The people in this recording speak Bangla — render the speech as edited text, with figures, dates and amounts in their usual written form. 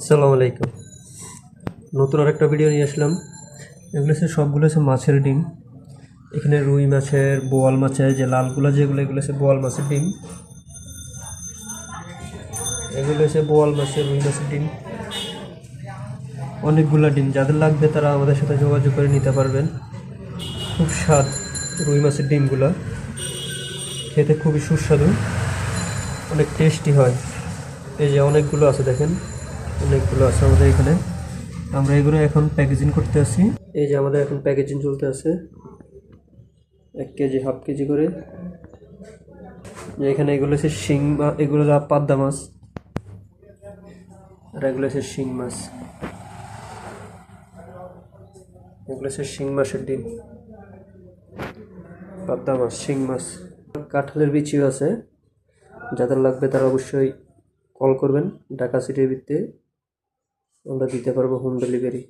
আসসালামু আলাইকুম। নতুন আরেকটা ভিডিও নিয়ে আসলাম। এগুলো হচ্ছে সবগুলো হচ্ছে মাছের ডিম। এখানে রুই মাছের, বোয়াল মাছের যে লালগুলো যেগুলো, এগুলো হচ্ছে বোয়াল মাছের ডিম। এগুলো হচ্ছে বোয়াল মাছের, রুই মাছের ডিম। অনেকগুলো ডিম, যাদের লাগবে তারা আমাদের সাথে যোগাযোগ করে নিতে পারবেন। খুব স্বাদ রুই মাছের ডিমগুলো, খেতে খুবই সুস্বাদু, অনেক টেস্টি হয়। এই যে অনেকগুলো আছে, দেখেন অনেকগুলো আছে আমাদের এখানে। আমরা এগুলো এখন প্যাকেজিং করতে আছি। এই যে আমাদের এখন প্যাকেজিং চলতে আছে 1 কেজি, হাফ কেজি করে। এখানে এগুলো হচ্ছে শিং মাছ, এগুলো হলো পাবদা মাছ, আর এগুলো হচ্ছে শিং মাছ। এগুলো হচ্ছে শিং মাছের ডিম, পাবদা মাছ, শিং মাছ। কাঁঠালের বিচিও আছে, যাদের লাগবে তারা অবশ্যই কল করবেন। ঢাকা সিটির ভিত্তিতে আমরা দিতে পারবো হোম ডেলিভারি।